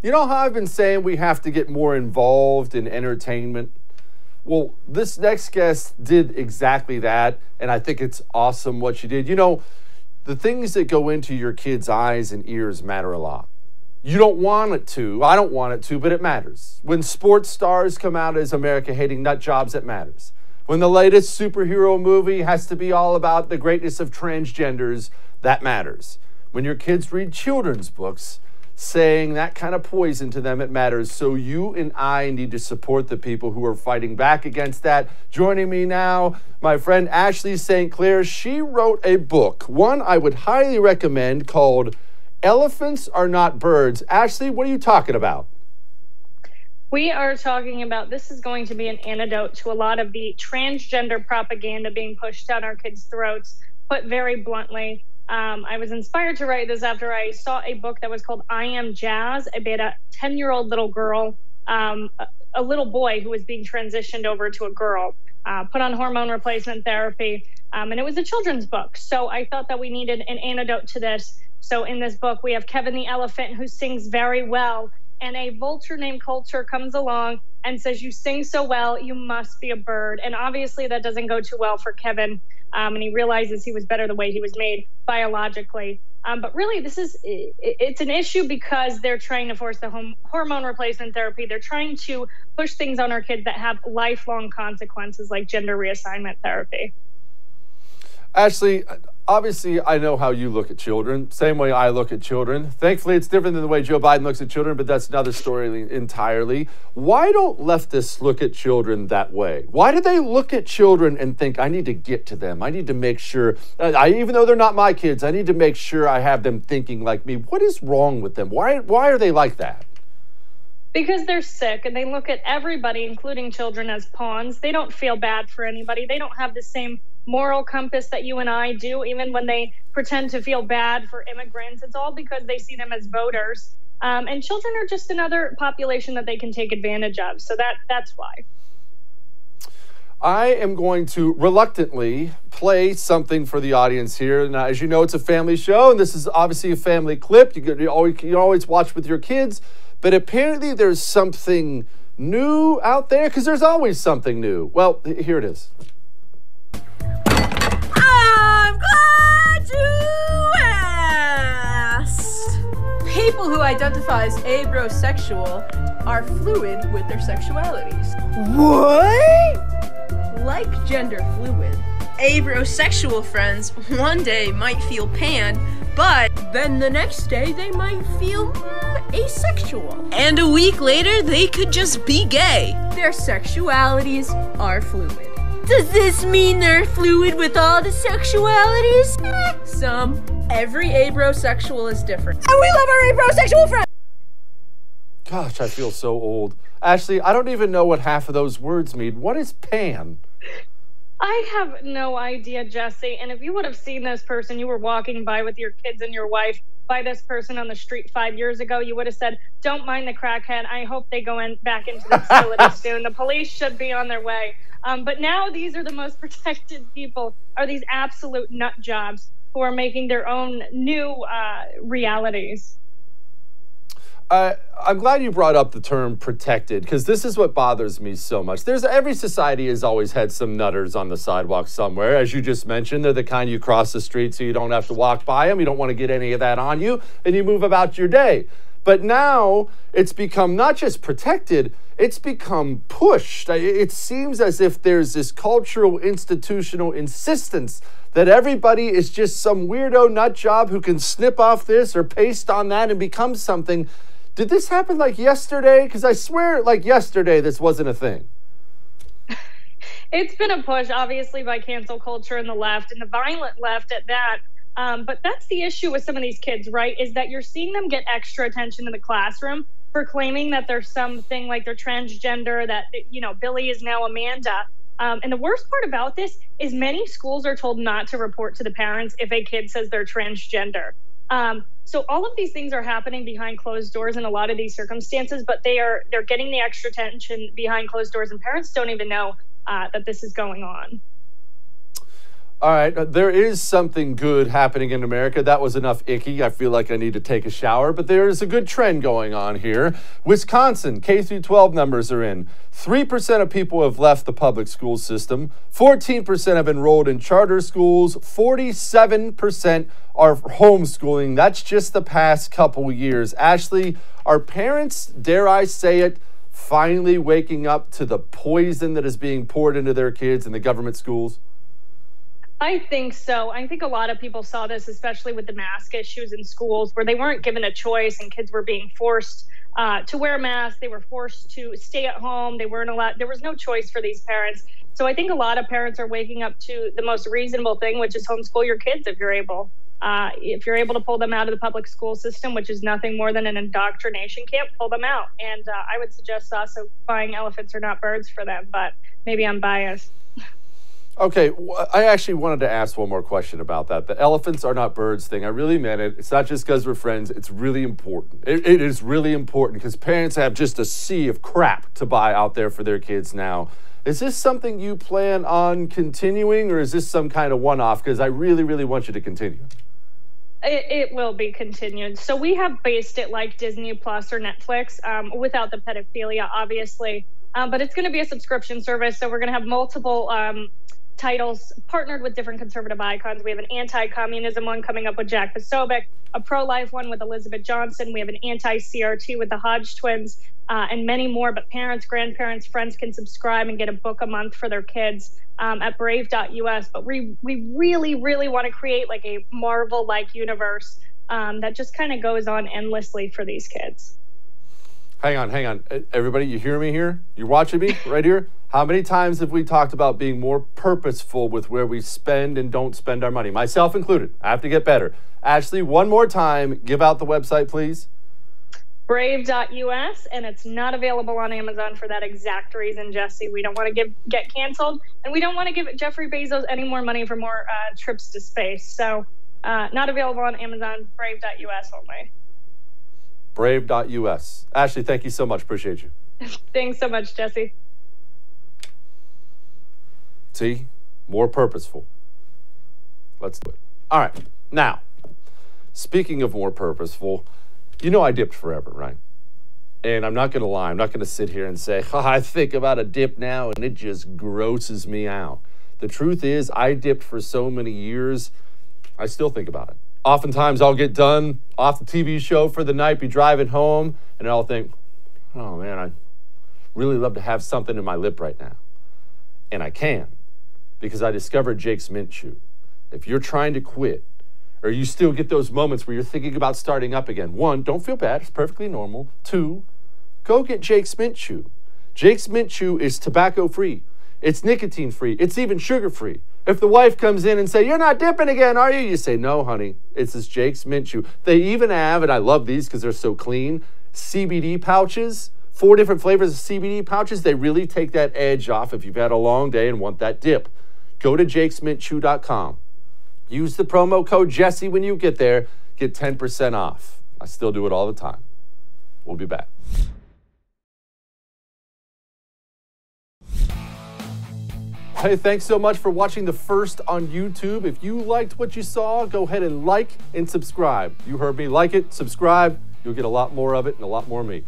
You know how I've been saying we have to get more involved in entertainment? Well, this next guest did exactly that, and I think it's awesome what she did. You know, the things that go into your kids' eyes and ears matter a lot. You don't want it to. I don't want it to, but it matters. When sports stars come out as America-hating nut jobs, it matters. When the latest superhero movie has to be all about the greatness of transgenders, that matters. When your kids read children's books, saying that kind of poison to them, it matters. So you and I need to support the people who are fighting back against that. Joining me now, my friend Ashley St. Clair. She wrote a book, one I would highly recommend, called Elephants Are Not Birds. Ashley, what are you talking about? We are talking about, this is going to be an antidote to a lot of the transgender propaganda being pushed down our kids' throats. Put very bluntly, I was inspired to write this after I saw a book that was called I Am Jazz about a 10-year-old little girl, a little boy who was being transitioned over to a girl, put on hormone replacement therapy, and it was a children's book. So I thought that we needed an antidote to this. So in this book, we have Kevin the elephant, who sings very well, and a vulture named Culture comes along and says, "You sing so well, you must be a bird." And obviously that doesn't go too well for Kevin, and he realizes he was better the way he was made biologically. But really, it's an issue because they're trying to force the hormone replacement therapy. They're trying to push things on our kids that have lifelong consequences, like gender reassignment therapy. Ashley, obviously, I know how you look at children, same way I look at children. Thankfully, it's different than the way Joe Biden looks at children, but that's another story entirely. Why don't leftists look at children that way? Why do they look at children and think, I need to get to them? I need to make sure, even though they're not my kids, I need to make sure I have them thinking like me. What is wrong with them? Why are they like that? Because they're sick, and they look at everybody, including children, as pawns. They don't feel bad for anybody. They don't have the same moral compass that you and I do, even when they pretend to feel bad for immigrants. It's all because they see them as voters. And children are just another population that they can take advantage of. So that's why. I am going to reluctantly play something for the audience here. Now, as you know, it's a family show, and this is obviously a family clip. You always watch with your kids, but apparently there's something new out there, because there's always something new. Well, here it is. I'm glad you asked. People who identify as abrosexual are fluid with their sexualities. What? Like gender fluid, abrosexual friends one day might feel pan, but then the next day they might feel asexual. And a week later they could just be gay. Their sexualities are fluid. Does this mean they're fluid with all the sexualities? Some. Every abrosexual is different. And we love our abrosexual friends! Gosh, I feel so old. Ashley, I don't even know what half of those words mean. What is pan? I have no idea, Jesse. And if you would have seen this person, you were walking by with your kids and your wife, by this person on the street 5 years ago, you would have said, "Don't mind the crackhead. I hope they go back into the facility soon. The police should be on their way." But now these are the most protected people, are these absolute nut jobs who are making their own new realities. I'm glad you brought up the term protected, because this is what bothers me so much. Every society has always had some nutters on the sidewalk somewhere. As you just mentioned, they're the kind you cross the street so you don't have to walk by them. You don't want to get any of that on you, and you move about your day. But now it's become not just protected, it's become pushed. It seems as if there's this cultural, institutional insistence that everybody is just some weirdo nut job who can snip off this or paste on that and become something. Did this happen like yesterday? Because I swear like yesterday this wasn't a thing. It's been a push, obviously, by cancel culture and the left, and the violent left at that. But that's the issue with some of these kids, right, is that you're seeing them get extra attention in the classroom for claiming that there's something like they're transgender, that, you know, Billy is now Amanda. And the worst part about this is many schools are told not to report to the parents if a kid says they're transgender. So all of these things are happening behind closed doors in a lot of these circumstances, but they're getting the extra attention behind closed doors, and parents don't even know that this is going on. All right, there is something good happening in America. That was enough icky. I feel like I need to take a shower, but there is a good trend going on here. Wisconsin, K through 12 numbers are in. 3% of people have left the public school system. 14% have enrolled in charter schools. 47% are homeschooling. That's just the past couple years. Ashley, are parents, dare I say it, finally waking up to the poison that is being poured into their kids in the government schools? I think so. I think a lot of people saw this, especially with the mask issues in schools, where they weren't given a choice and kids were being forced to wear a mask. They were forced to stay at home. They weren't allowed. There was no choice for these parents. So I think a lot of parents are waking up to the most reasonable thing, which is homeschool your kids if you're able. If you're able to pull them out of the public school system, which is nothing more than an indoctrination camp, pull them out. And I would suggest also buying elephants are not birds for them, but maybe I'm biased. Okay, I actually wanted to ask one more question about that. The elephants are not birds thing. I really meant it. It's not just because we're friends. It's really important. It is really important because parents have just a sea of crap to buy out there for their kids now. Is this something you plan on continuing, or is this some kind of one-off? Because I really, really want you to continue. It will be continued. So we have based it like Disney Plus or Netflix, without the pedophilia, obviously. But it's going to be a subscription service. So we're going to have multiple titles partnered with different conservative icons. We have an anti-communism one coming up with Jack Posobiec, a pro-life one with Elizabeth Johnson. We have an anti-CRT with the Hodge twins, and many more. But parents, grandparents, friends can subscribe and get a book a month for their kids at brave.us. But we really, really want to create like a Marvel-like universe that just kind of goes on endlessly for these kids. Hang on. Everybody, you hear me here? You're watching me right here? How many times have we talked about being more purposeful with where we spend and don't spend our money? Myself included. I have to get better. Ashley, one more time, give out the website, please. Brave.us, and it's not available on Amazon for that exact reason, Jesse. We don't want to get canceled, and we don't want to give Jeffrey Bezos any more money for more trips to space. So not available on Amazon, Brave.us only. Brave.us. Ashley, thank you so much. Appreciate you. Thanks so much, Jesse. See? More purposeful. Let's do it. All right. Now, speaking of more purposeful, you know I dipped forever, right? And I'm not going to lie. I'm not going to sit here and say, I think about a dip now and it just grosses me out. The truth is, I dipped for so many years, I still think about it. Oftentimes, I'll get done off the TV show for the night, be driving home, and I'll think, oh man, I'd really love to have something in my lip right now. And I can, because I discovered Jake's Mint Chew. If you're trying to quit, or you still get those moments where you're thinking about starting up again, one, don't feel bad, it's perfectly normal. Two, go get Jake's Mint Chew. Jake's Mint Chew is tobacco-free, it's nicotine-free, it's even sugar-free. If the wife comes in and say, you're not dipping again, are you? You say, no, honey, it's this Jake's Mint Chew. They even have, and I love these because they're so clean, CBD pouches, 4 different flavors of CBD pouches. They really take that edge off if you've had a long day and want that dip. Go to jakesmintchew.com. Use the promo code Jesse when you get there. Get 10% off. I still do it all the time. We'll be back. Hey, thanks so much for watching the first on YouTube. If you liked what you saw, go ahead and like and subscribe. You heard me. Like it, subscribe. You'll get a lot more of it and a lot more of me.